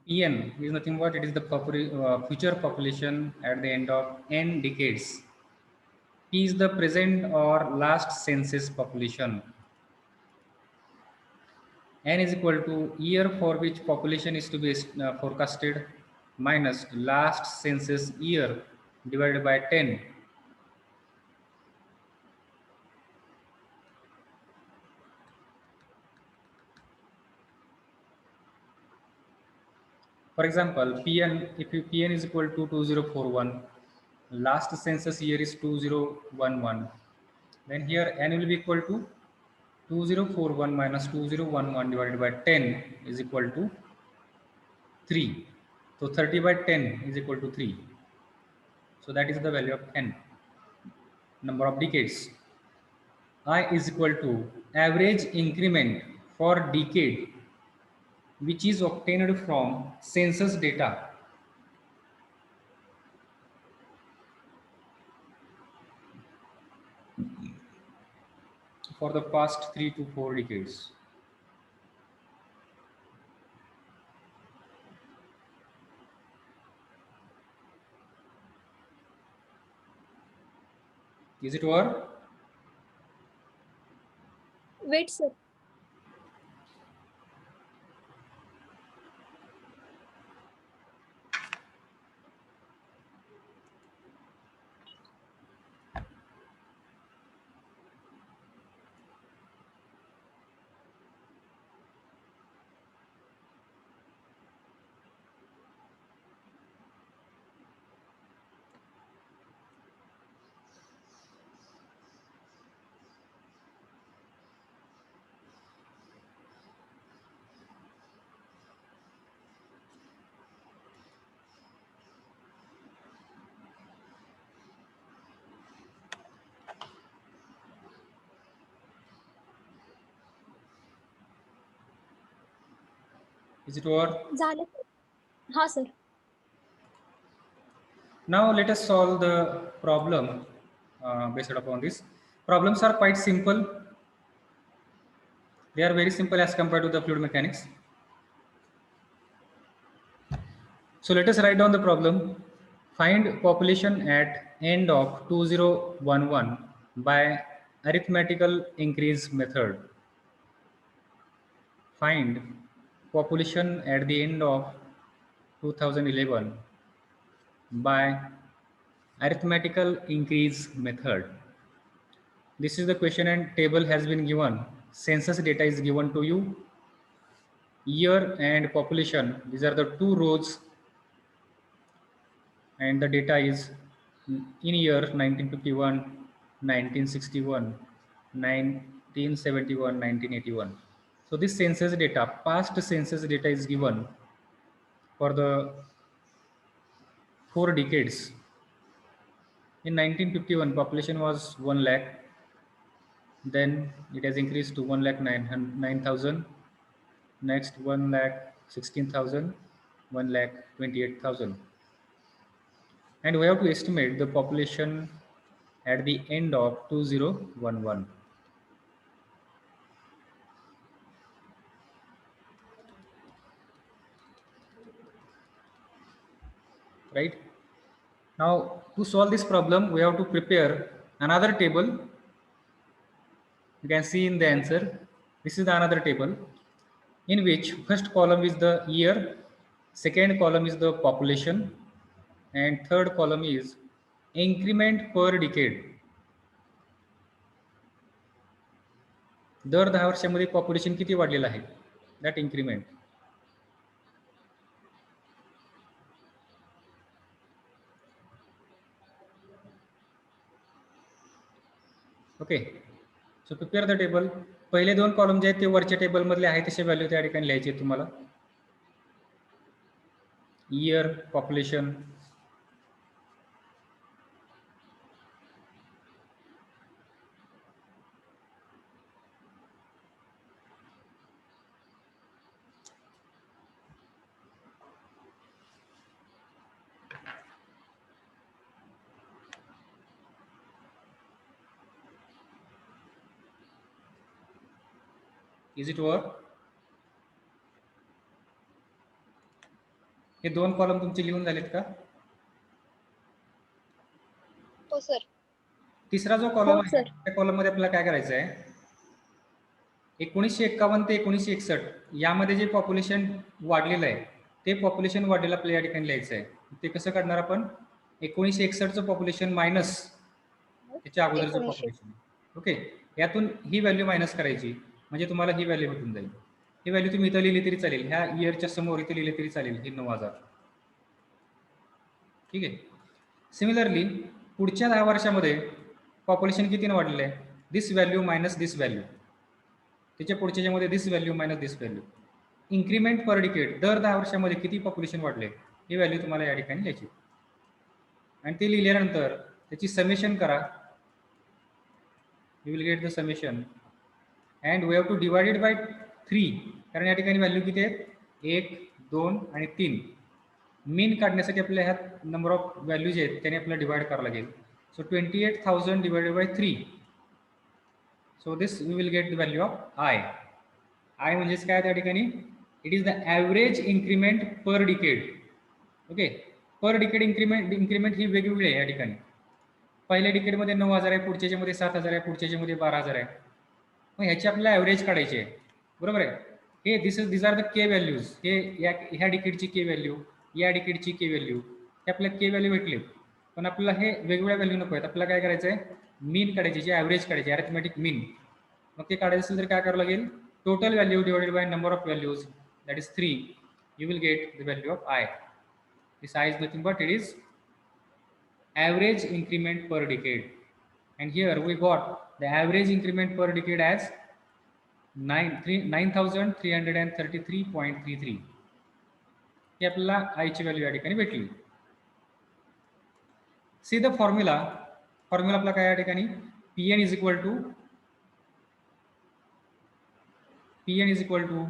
Pn is nothing but it is the future population at the end of n decades. P is the present or last census population. N is equal to year for which population is to be forecasted minus last census year divided by 10. For example, Pn, if Pn is equal to 2041, last census year is 2011, then here N will be equal to 2041 minus 2011 divided by 10 is equal to 3. So 30 by 10 is equal to 3. So that is the value of N, number of decades. I is equal to average increment for decade which is obtained from census data for the past 3 to 4 decades. Is it over? Wait, sir. Is it over? झालं. हा sir. Now let us solve the problem based upon this. Problems are quite simple. They are very simple as compared to the fluid mechanics. So let us write down the problem. Find population at end of 2011 by arithmetical increase method. Find population at the end of 2011 by arithmetical increase method. This is the question and table has been given. Census data is given to you. Year and population, these are the two rows, and the data is in year 1951, 1961, 1971, 1981. So this census data, past census data is given for the 4 decades. In 1951, population was 1 lakh. Then it has increased to 1 lakh 9,000. Next 1 lakh 16,000, 1 lakh 28,000. And we have to estimate the population at the end of 2011. Right? Now to solve this problem, we have to prepare another table. You can see in the answer, this is the another table in which first column is the year, second column is the population, and third column is increment per decade. दर 10 वर्षामध्ये population किती वाढलेलं आहे, that increment. Okay, so prepare the table. पहिले 2 column जे आहेत ते वरच्या टेबलमधले आहे तसे व्हॅल्यू त्या ठिकाणी लिहायचे तुम्हाला. Year, population, is it over? हे 2 कॉलम तुमचे लिहून झालेत का? हो सर. तिसरा जो कॉलम हो आहे सर. त्या कॉलम मध्ये आपल्याला काय करायचं आहे, 1951 ते 1961 यामध्ये जे पॉप्युलेशन वाढलेलं आहे ते पॉप्युलेशन वाढलेलं आपल्याला या ठिकाणी लिहायचं आहे. ते कसं काढणार आपण? 1961चं पॉप्युलेशन मायनस त्याच्या अगोदरचं 1900. पॉप्युलेशन. ओके, यातून ही व्हॅल्यू मायनस करायची म्हणजे तुम्हाला ही व्हॅल्यू भेटून जाईल. ही व्हॅल्यू तुम्ही इथं लिहिली तरी चालेल, ह्या इयरच्या समोर इथे लिहिली तरी चालेल, ही 9000. ठीक आहे. सिमिलरली पुढच्या 10 वर्षामध्ये पॉप्युलेशन कितीनं वाढलेलं आहे? This value minus this value. त्याच्या पुढच्या ज्यामध्ये this value minus this value. Increment per decade, दर 10 वर्षामध्ये किती पॉप्युलेशन वाढले ही व्हॅल्यू तुम्हाला या ठिकाणी लिहायची. आणि ते लिहिल्यानंतर त्याची समेशन करा. You will get the summation and we have to divided by 3, कारण या ठिकाणी व्हॅल्यू किती आहेत? 1, 2 आणि 3. मीन काढण्यासाठी आपल्या ह्यात नंबर ऑफ व्हॅल्यूज आहेत त्याने आपल्याला डिवाइड करावं लागेल. So 28,000 divided by 3. So this we will get the value of I. I म्हणजेच काय त्या ठिकाणी? It is the average increment per decade. Okay, per decade increment ही वेगवेगळी आहे या ठिकाणी. पहिल्या डिकेडमध्ये 9000 आहे, पुढच्यामध्ये 7000 आहे, पुढच्यामध्ये 12000 आहे. मग ह्याची आपल्याला ॲव्हरेज काढायची आहे, बरोबर आहे. हे दिस आर द के व्हॅल्यूज. हे ह्या डिकेडची के व्हॅल्यू, या डिकेडची के व्हॅल्यू, हे आपल्याला के व्हॅल्यू भेटले. पण आपल्याला हे वेगवेगळ्या व्हॅल्यू नको आहेत, आपल्याला काय करायचं आहे? मीन काढायची, जे ॲव्हरेज काढायची, अरिथमॅटिक मीन. मग ते काढायचं असेल तर काय करावं लागेल? Total value divided by number of values, that is 3. You will get the value of I. This I is nothing but it is average increment per decade, and here we got the average increment per decade as 9333.33. ही आपल्याला आयची value या ठिकाणी भेटली. See the formula आपला काय या ठिकाणी? Pn is equal to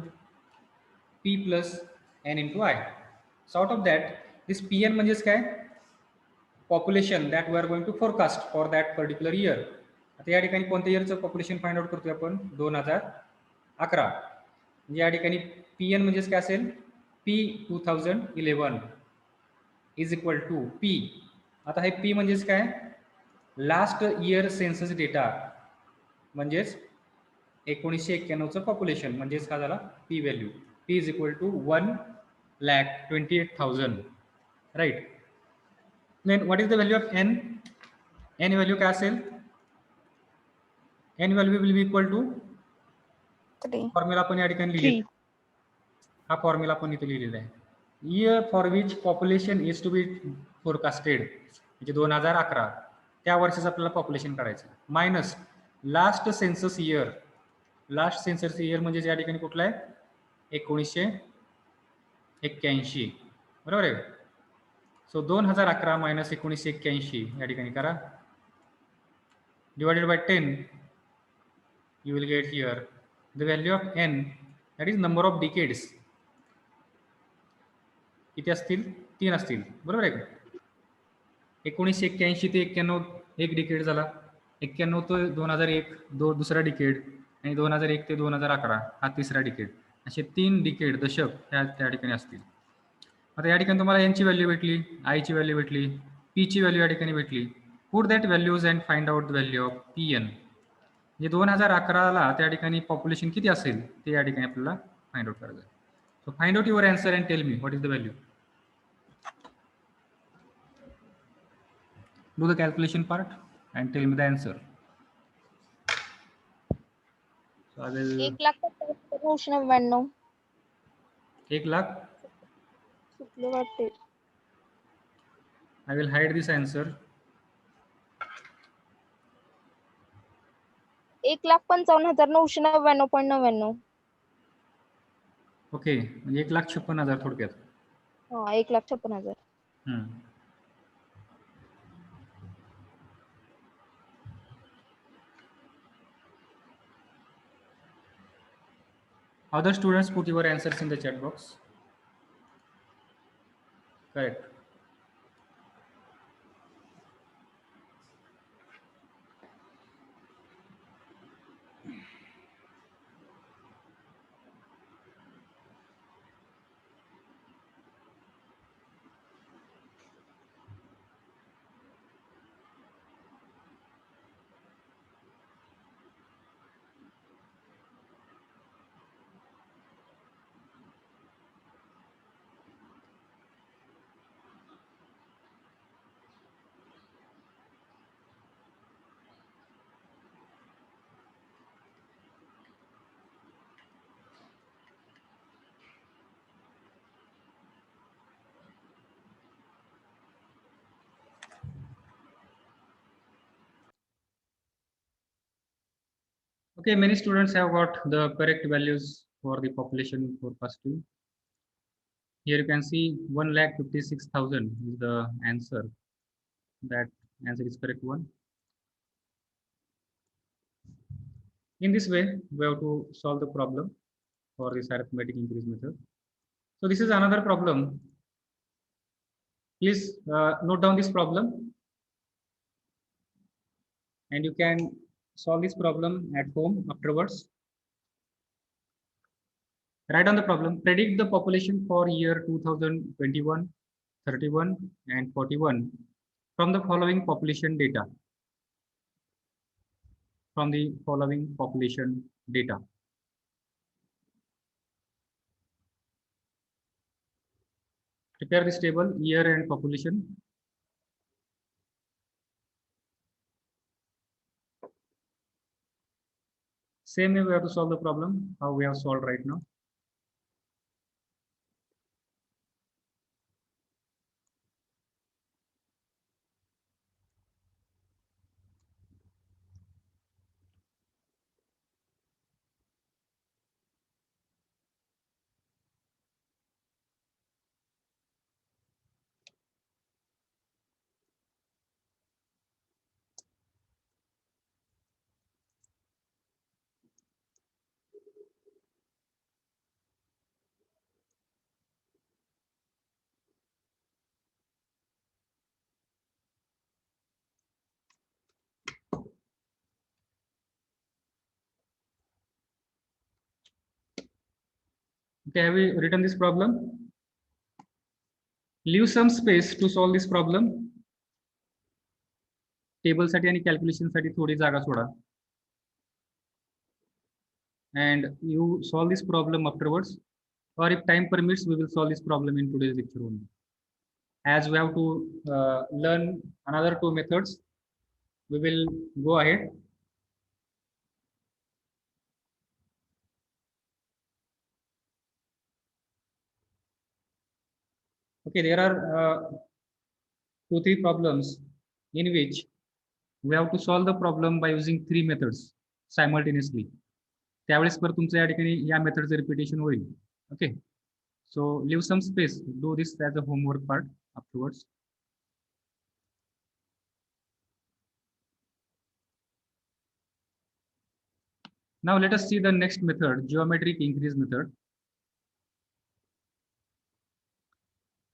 P plus N into I. So out of that this Pn म्हणजेच काय? Population that we are going to forecast for that particular year. आता या ठिकाणी कोणत्या इयरचं पॉप्युलेशन फाइंड आउट करतोय आपण? 2011. म्हणजे या ठिकाणी Pn म्हणजेच काय असेल? P 2011 is equal to P. आता हे P म्हणजेच काय? लास्ट इयर सेन्सस डेटा, म्हणजेच 1991चं पॉप्युलेशन, म्हणजेच हा झाला P value. P is equal to 1,28,000. Right. Then what is the value of n? N value काय असेल? N value will be equal to 3. Formula आपण या ठिकाणी लिहिली. हा फॉर्म्युला आपण इथे लिहिलेला आहे. Year for which population is to be forecasted, म्हणजे 2011 त्या वर्षाचं आपल्याला पॉप्युलेशन करायचं, minus last census year. Last census year म्हणजे या ठिकाणी कुठला आहे? 1981. बरोबर आहे. सो 2011 मायनस 1981 या ठिकाणी करा, divided by 10. You will get here the value of n, that is number of decades. किती असतील? 3 असतील, बरोबर आहे का? 1981 ते 91 एक डिकेड झाला, 91 ते 2001 दुसरा डिकेड, आणि 2001 ते 2011 हा तिसरा डिकेड. असे 3 डिकेड, दशक त्या ठिकाणी असतील. आता या ठिकाणी तुम्हाला यांची व्हॅल्यू भेटली, आयची व्हॅल्यू भेटली, पीची व्हॅल्यू या ठिकाणी भेटली. Put that values and find out the value of Pn. म्हणजे 2011ला त्या ठिकाणी पॉप्युलेशन किती असेल ते या ठिकाणी आपल्याला फाइंड आउट करायचं. So find out your answer and tell me what is the value. Do the calculation part and tell me the answer. So I will 1,95,999. 1 lakh. चुकले वाटते. I will hide this answer. 1,55,999.99. Okay, म्हणजे 1,56,000 थोडक्यात. हा, 1,56,000. Other students put your answers in the chat box. Correct. Okay, many students have got the correct values for the population forecasting. Here you can see 1,56,000 is the answer. That answer is correct one. In this way, we have to solve the problem for this arithmetic increase method. So this is another problem. Please note down this problem, and you can solve this problem at home afterwards. Write down the problem. Predict the population for year 2021, 31, and 41 from the following population data. From the following population data. Prepare this table, year and population. Same way we have to solve the problem, how we have solved right now. Okay, have we written this problem? Leave some space to solve this problem. Table साठी आणि calculation साठी थोडी जागा soda. And you solve this problem afterwards, or if time permits, we will solve this problem in today's lecture only. As we have to learn another two methods, we will go ahead. Okay, there are 2-3 problems in which we have to solve the problem by using 3 methods simultaneously. त्यावेळेस पर तुमच्या या ठिकाणी या मेथडचं repetition होईल. Okay, so leave some space, do this as a homework part afterwards. Now let us see the next method, geometric increase method.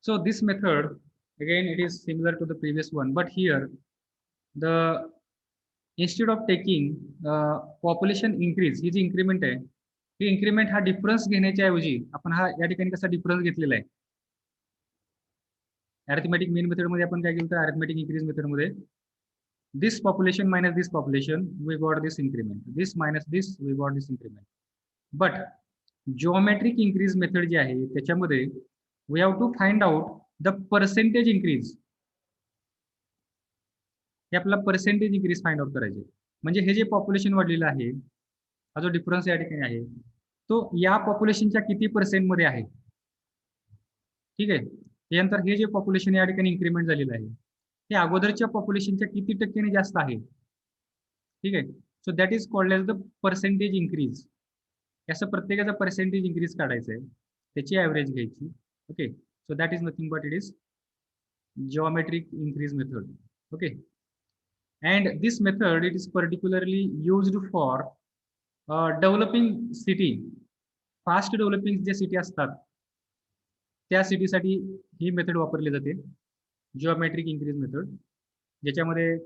So this method, again, it is similar to the previous one, but here the instead of taking population increase, ही जी increment आहे, ही increment हा difference घेण्याच्या ऐवजी आपण हा या ठिकाणी कसा difference घेतलेला आहे. Arithmetic mean method मध्ये आपण काय केलं तर arithmetic increase method मध्ये this population minus this population, we got this increment. This minus this, we got this increment. But geometric increase method जी आहे त्याच्यामध्ये we have to find out the percentage increase. हे आपल्याला percentage increase find out करायचे. म्हणजे हे जे population वाढलेलं आहे, हा जो difference या ठिकाणी आहे, तो या पॉप्युलेशनच्या किती पर्सेंट मध्ये आहे. ठीक आहे. त्यानंतर हे जे पॉप्युलेशन या ठिकाणी इन्क्रीमेंट झालेलं आहे, ते अगोदरच्या पॉप्युलेशनच्या किती टक्क्याने जास्त आहे. ठीक आहे. So that is called as the percentage increase. असं प्रत्येकाचा पर्सेंटेज इन्क्रीज काढायचं आहे, त्याची ऍव्हरेज घ्यायची. Okay, so that is nothing but it is geometric increase method. Okay, and this method, it is particularly used for developing city, fast developing J city असतात त्या सिटीसाठी ही method वापरली जाते, जिओमेट्रिक इन्क्रीज मेथड. ज्याच्यामध्ये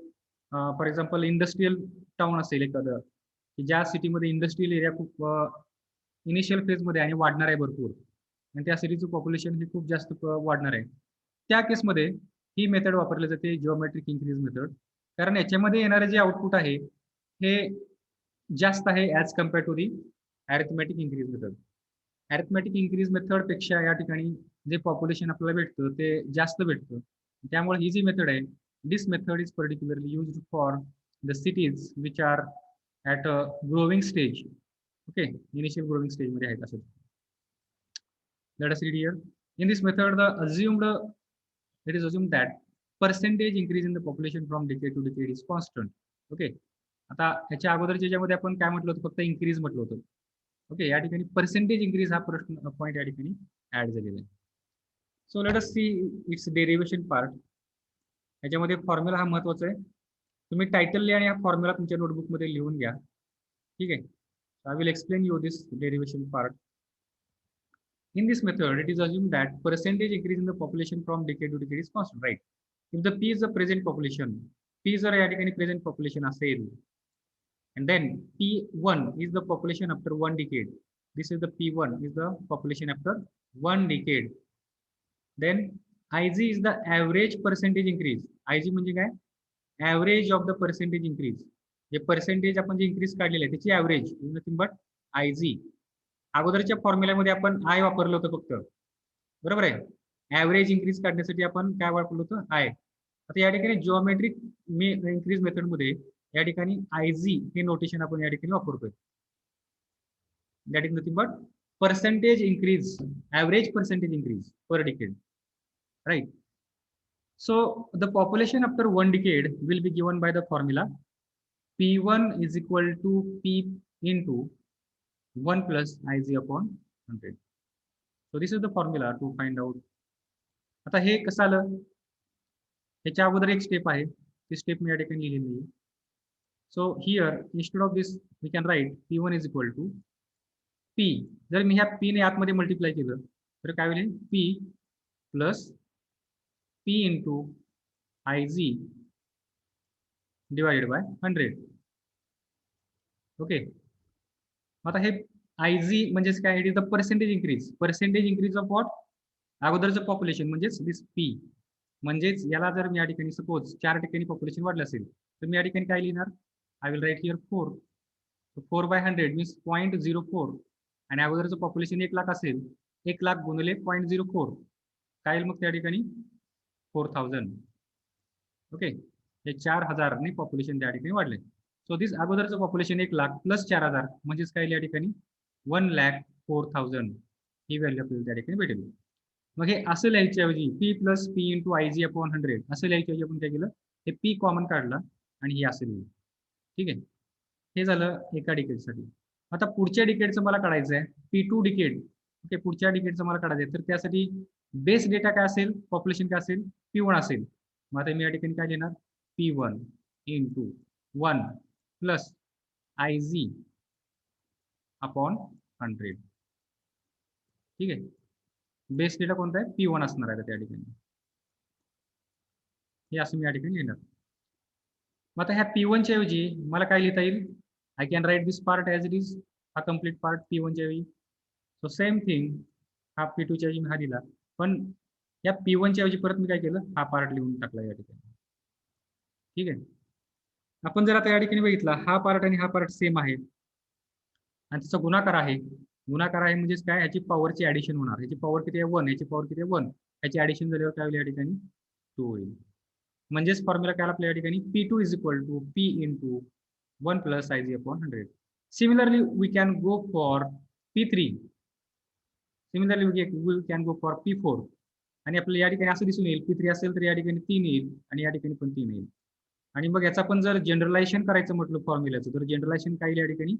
for example industrial town असेल एखादं, की ज्या सिटीमध्ये इंडस्ट्रियल एरिया खूप इनिशियल फेजमध्ये आणि वाढणार आहे भरपूर, आणि त्या सिटीचं पॉप्युलेशन हे खूप जास्त वाढणार आहे, त्या केसमध्ये ही मेथड वापरली जाते, जिओमेट्रिक इन्क्रीज मेथड. कारण याच्यामध्ये येणारे जे आउटपुट आहे हे जास्त आहे as compare to the arithmetic increase method. Arithmetic increase method पेक्षा या ठिकाणी जे पॉप्युलेशन आपल्याला भेटतं ते जास्त भेटतं. त्यामुळे ही जी मेथड आहे, this method is particularly used for the cities which are at a growing stage. Okay, initial growing स्टेजमध्ये आहेत असं. Let us read here. In this method, it is assumed that percentage increase in the population from decade to decade is constant. Okay, आता ह्याच्या अगोदरच्या ज्यामध्ये आपण काय म्हटलं होतं, फक्त इन्क्रीज म्हटलं होतं. ओके, या ठिकाणी पर्सेंटेज इन्क्रीज हा प्रश्न पॉईंट या ठिकाणी ऍड झालेला आहे. So let us see it's derivation part. ह्याच्यामध्ये फॉर्म्युला हा महत्वाचा आहे. तुम्ही टायटल लिहा आणि हा फॉर्म्युला तुमच्या नोटबुकमध्ये लिहून घ्या. ठीक आहे. I will explain you this derivation part. In this method, it is assumed that percentage increase in the population from decade to decade is constant, right? If the P is the present population, P is the present population असेल, and then P1 is the population after 1 decade. This is the P1 is the population after 1 decade. Then IG is the average percentage increase. IG म्हणजे काय? Average of the percentage increase. J percentage आपण जे increase काढलेलं आहे त्याची average is nothing but IG. अगोदरच्या फॉर्म्युल्यामध्ये आपण आय वापरलं होतं फक्त, बरोबर आहे. ऍव्हरेज इन्क्रीज काढण्यासाठी आपण काय वापरलं होतं, आय. आता या ठिकाणी जिओमेट्रिक इन्क्रीज मेथडमध्ये या ठिकाणी आयजी हे नोटेशन आपण या ठिकाणी वापरतोय. That is nothing but percentage increase, average percentage increase per decade, right. So the population after 1 decade will be given by the formula P1 is equal to P into 1 plus Ig upon 100. So this is the formula to find out. आता हे कसं आलं, ह्याच्या अगोदर एक step आहे, ती step मी या ठिकाणी लिहिलेली आहे. So here instead of this we can write P1 is equal to P. जर मी ह्या P ने आतमध्ये मल्टिप्लाय केलं तर काय होईल, P plus P into Ig divided by 100. Okay. आता हे Ig म्हणजेच काय, it is the percentage increase of what, अगोदरचं पॉप्युलेशन म्हणजेच दिस P. म्हणजेच याला जर मी या ठिकाणी सपोज 4 ठिकाणी पॉप्युलेशन वाढलं असेल तर मी या ठिकाणी काय लिहिणार, I will write here 4. 4 by 100 means 0.04. आणि अगोदरचं पॉप्युलेशन 1 लाख असेल, 1 लाख गुणिले 0.04 काय येईल मग त्या ठिकाणी 4000. ओके, हे 4000 पॉप्युलेशन त्या ठिकाणी वाढले. सो दिस अगोदरचं पॉप्युलेशन 1 लाख प्लस 4000 म्हणजेच काय या ठिकाणी 1,04,000 ही व्हॅल्यू आपल्याला त्या ठिकाणी भेटेल. मग हे असं लिहायच्या ऐवजी P plus P into IG upon 100 असं लिहायच्या ऐवजी आपण काय केलं, हे P कॉमन काढला आणि हे असं लिहिलं. ठीक आहे, हे झालं एका डिकेडसाठी. आता पुढच्या डिकेडचं मला काढायचं आहे P2 डिकेड. ओके, पुढच्या डिकेडचं मला काढायचं आहे, तर त्यासाठी बेस डेटा काय असेल, पॉप्युलेशन काय असेल, P1 असेल. मग आता मी या ठिकाणी काय लिहिणार, P1 into 1 plus IG upon 100. ठीक आहे, बेस डेटा कोणता आहे, P1 असणार आहे त्या ठिकाणी. हे असं मी या ठिकाणी लिहिणार. मग आता ह्या P1 च्या ऐवजी मला काय लिहिता येईल, I can write this part as it is, हा कम्प्लीट पार्ट P1 च्या ऐवजी. सो सेम थिंग, हा P2 च्या ऐवजी मी हा लिहिला, पण या P1 च्या ऐवजी परत मी काय केलं, हा पार्ट लिहून टाकला या ठिकाणी. ठीक आहे, आपण जर आता या ठिकाणी बघितला, हा पार्ट आणि हा पार्ट सेम आहे आणि त्याचा गुणाकार आहे. गुणाकार आहे म्हणजेच काय, ह्याची पॉवरची ऍडिशन होणार. ह्याची पॉवर किती आहे 1, ह्याची पॉवर किती आहे 1, ह्याची ऍडिशन झाल्यावर काय होईल या ठिकाणी 2 होईल. म्हणजेच फॉर्म्युला काय आपल्या या ठिकाणी P2 is equal to P into 1 plus IG upon 100. Similarly we can go for P3. Similarly we can go for P4. आणि आपल्याला या ठिकाणी असं दिसून येईल, P3 असेल तर या ठिकाणी 3 येईल आणि या ठिकाणी पण 3 येईल. आणि मग याचा पण जर जनरलायझेशन करायचं म्हटलं फॉर्म्युल्याचं, तर जनरलायझेशन काय या ठिकाणी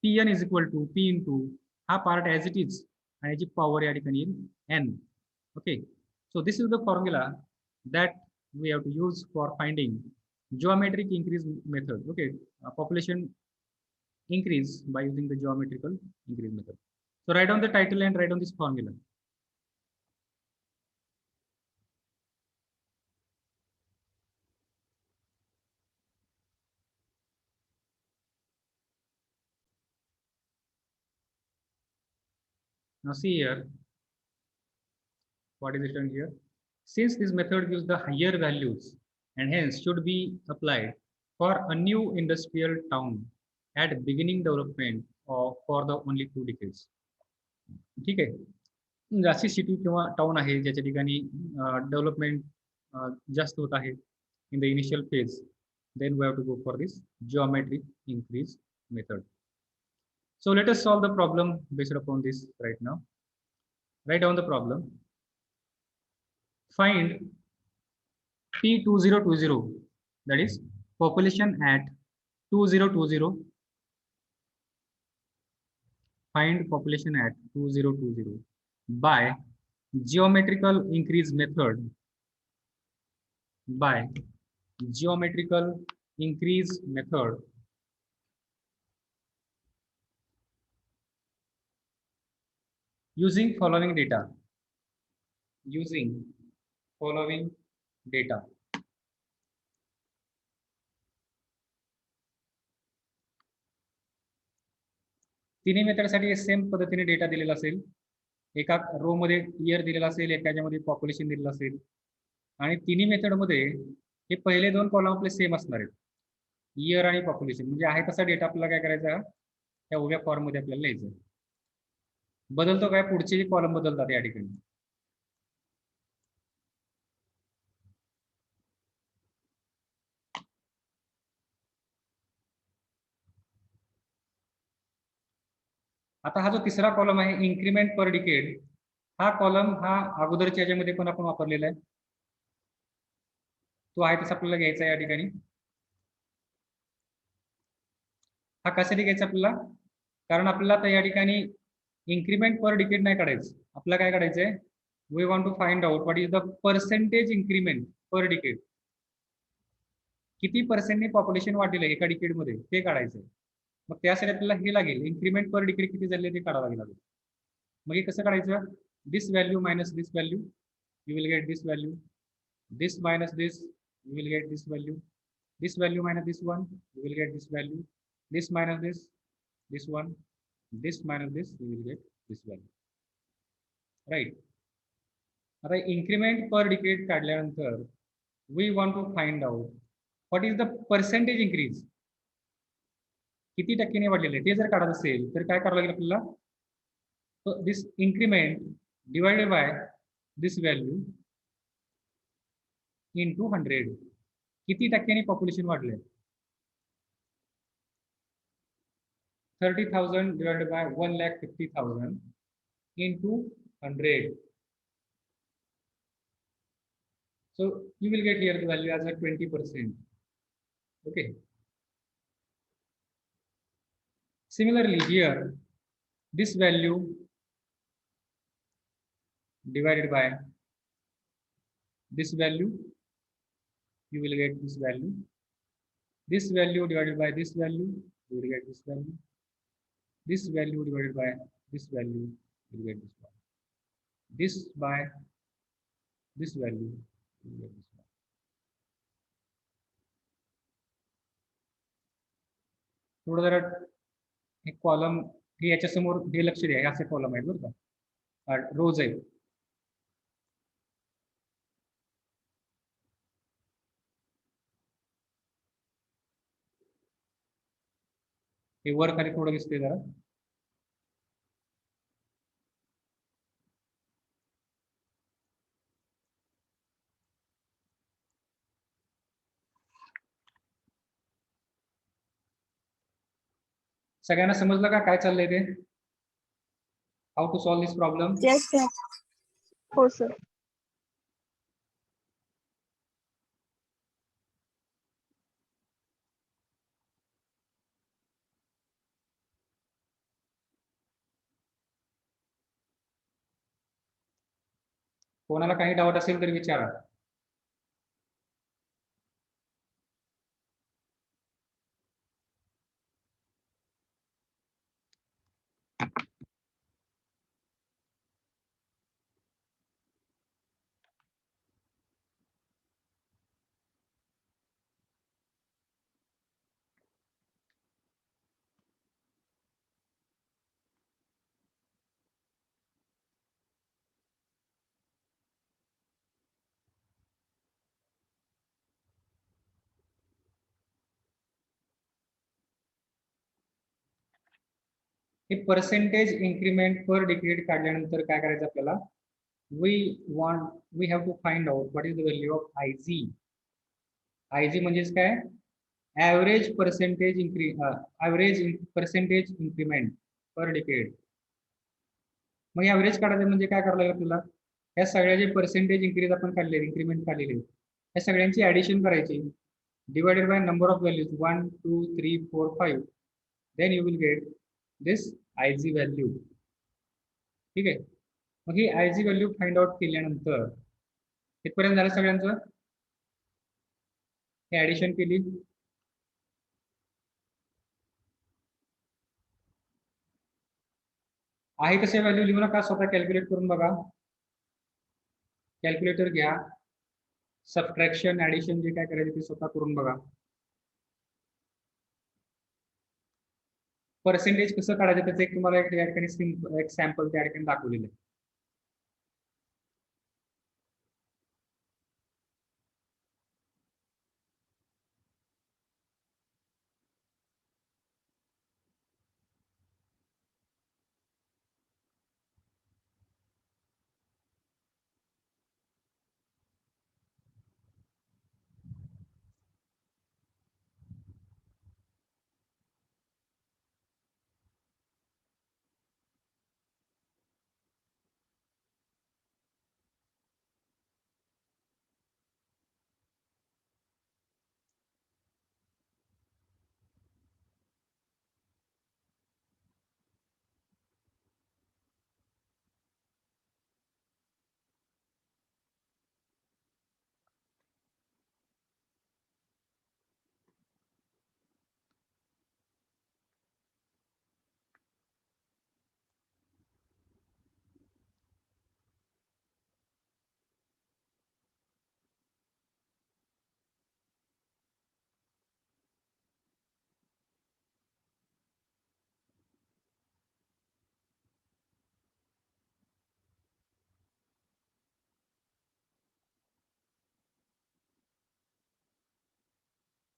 Pn is equal to P into हा पार्ट ॲज इट इज आणि याची पॉवर या ठिकाणी येईल N. Okay, so this is the formula that we have to use for finding geometric increase method. Okay, population increase by using the geometrical increase method. So write down the title and write down this formula. Now see here, what is written here? Since this method gives the higher values and hence should be applied for a new industrial town at beginning development or for the only 2 decades. ठीक आहे, जास्ती city किंवा town आहे ज्याच्या ठिकाणी development जास्त होत आहे in the initial phase, then we have to go for this geometric increase method. So let us solve the problem based upon this right now. Write down the problem. Find P2020, that is population at 2020. Find population at 2020 by geometrical increase method. By geometrical increase method using following data. Using following data. तिन्ही मेथडसाठी same पद्धतीने data दिलेला असेल. एका रो मध्ये year दिलेला असेल, एकाच्यामध्ये population दिलेलं असेल आणि तिन्ही मेथडमध्ये हे पहिले दोन कॉलम आपले सेम असणार आहेत, इयर आणि पॉप्युलेशन. म्हणजे आहे तसा डेटा आपल्याला काय करायचा, त्या उभ्या फॉर्म मध्ये आपल्याला लिहायचं. बदलतो काय, पुढचे जे कॉलम बदलतात या ठिकाणी. आता हा जो तिसरा कॉलम आहे इन्क्रीमेंट पर डिकेड, हा कॉलम हा अगोदरच्या याच्यामध्ये पण आपण वापरलेला आहे. तो आहे तसा आपल्याला घ्यायचा आहे या ठिकाणी. हा कशासाठी घ्यायचा आपल्याला, कारण आपल्याला आता या ठिकाणी इन्क्रीमेंट पर डिकेड नाही काढायचं. आपल्याला काय काढायचंय, we want to find out what is the percentage increment per decade. किती पर्सेंटने पॉप्युलेशन वाढलेलं आहे एका डिकेड मध्ये ते काढायचंय. मग त्यासाठी आपल्याला हे लागेल, इन्क्रीमेंट पर डिकेड किती झाले ते काढावं लागेल. मग हे कसं काढायचं, this value minus this value, you will get this value. This minus this, you will get this value. This value minus this one, you will get this value. This minus this one, this minus this, you will get this value. Right. आता increment per decade काढल्यानंतर we want to find out what is the percentage increase. किती टक्क्याने वाढलेले आहे ते जर काढत असेल तर काय करावं लागेल आपल्याला, so this increment divided by this value into 100. किती टक्क्यांनी पॉप्युलेशन वाढले, 30,000 divided by 1,50,000 into 100. So you will get here the value as a 20%. Okay. Similarly here, this value divided by this value, you will get this value. This value divided by this value, you will get this value. This value divided by this value, you will get this value. This by this value, you will get this value. थोडं जरा एक column हे याच्या समोर हे लक्ष द्या, असे column आहेत बरं का, रोज आहे. हे वर खाली थोडं दिसतंय जरा. सगळ्यांना समजलं का काय चाललंय ते, how to solve this problem. Yes sir. हो सर. कोणाला काही डाऊट असेल तर विचारा. हे पर्सेंटेज इन्क्रीमेंट पर डिकेड काढल्यानंतर काय करायचं आपल्याला, we have to find out what is the value of IG. IG म्हणजेच काय, average percentage increment per decade. मग ॲव्हरेज काढायचं म्हणजे काय करावं लागेल आपल्याला, ह्या सगळ्या जे पर्सेंटेज इन्क्रीज आपण काढले, इन्क्रीमेंट काढलेले, ह्या सगळ्यांची ऍडिशन करायची. divided by number of values 1, 2, 3, 4, 5, then you will get this IG value. ठीक आहे. मग ही IG व्हॅल्यू फाइंड आउट केल्यानंतर इथपर्यंत झालं सगळ्यांचं. हे ऍडिशन केली, आहे तसे व्हॅल्यू लिहू नका, स्वतः कॅल्क्युलेट करून बघा. कॅल्क्युलेटर घ्या, सबट्रॅक्शन ऍडिशन जे काय करायचे ते स्वतः करून बघा. पर्सेंटेज कसं काढायचं त्याचं एक तुम्हाला एक ठिकाणी एक सॅम्पल त्या ठिकाणी दाखवलेलं आहे.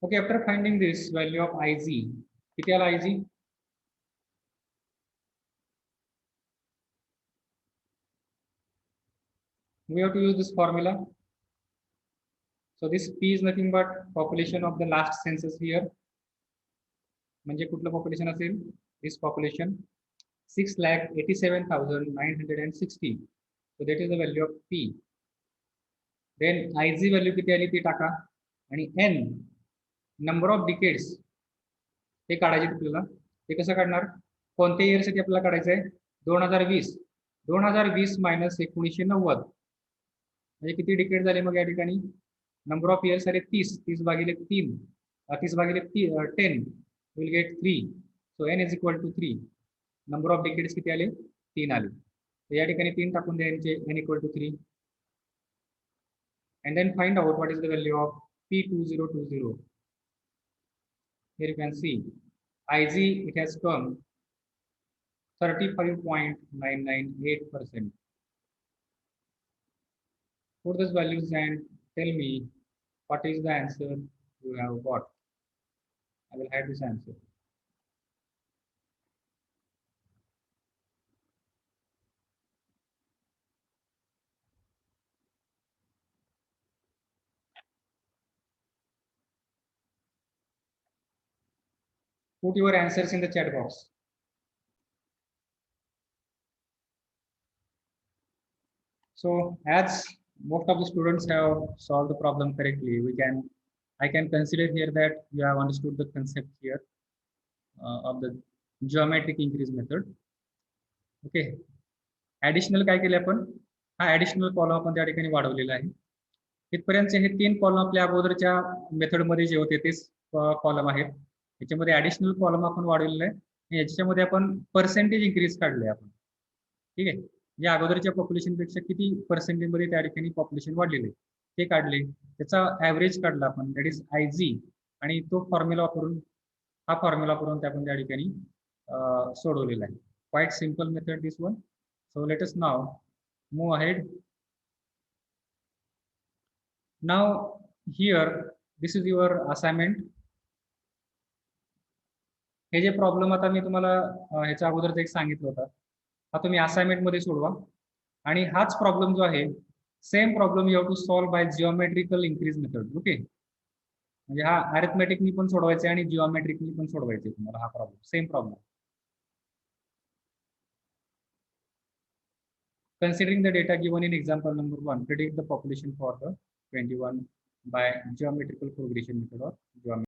Okay, after finding this value of IG, किती आला IG? We have to use this formula. So this P is nothing but population of the last census year. म्हणजे कुठलं पॉप्युलेशन असेल? This population 6,87,960. So that is the value of P. Then IG value किती आली ती टाका, आणि N number of decades ते काढायचे आपल्याला. ते कसं काढणार? कोणत्या इयरसाठी आपल्याला काढायचं आहे? 2020. 2020 मायनस 1990 म्हणजे किती डिकेड झाले मग या ठिकाणी? नंबर ऑफ इयर्स आले 30. 30 भागिले 3, 30 भागिले 10 will get 3. So N is equal to 3. Number of decades किती आले? 3 आले. तर या ठिकाणी 3 टाकून द्यायचे, N equal to 3. And then find out what is the value of P2020. Here you can see IG, it has come 35.998%. Put these values and tell me what is the answer you have got. I will hide this answer. Put your answers in the chat box. So as most of the students have solved the problem correctly, I can consider here that you have understood the concept here of the geometric increase method. Okay. Additional काय केले आपण? हा additional column आपण त्या ठिकाणी वाढवलेला आहे. इथपर्यंतचे हे 3 column आपल्या अगोदरच्या मेथडमध्ये जे होते तेच कॉलम आहेत. याच्यामध्ये ऍडिशनल कॉलम आपण वाढवलेला आहे. याच्यामध्ये आपण पर्सेंटेज इन्क्रीज काढले आपण. ठीक आहे. या अगोदरच्या पॉप्युलेशन पेक्षा किती पर्सेंटेज मध्ये त्या ठिकाणी पॉप्युलेशन वाढलेले ते काढले. त्याचा ऍव्हरेज काढला आपण, दॅट इज IG, आणि तो फॉर्म्युला वापरून, हा फॉर्म्युला वापरून आपण त्या ठिकाणी सोडवलेला आहे. Quite simple method this one. So let us now move ahead. Now here this is your assignment. हे जे प्रॉब्लेम आता मी तुम्हाला ह्याच्या अगोदरच एक सांगितलं होतं, हा तुम्ही असाइनमेंट मध्ये सोडवा. आणि हाच प्रॉब्लेम जो आहे, same problem you have to solve by geometrical increase method. Okay, म्हणजे हा अरिथमेटिकनी पण सोडवायचा आणि जिओमेट्रिकनी पण सोडवायचा तुम्हाला हा problem, same problem. Considering the data given in example number 1, predict the population for the 21 by geometrical progression method or geometry.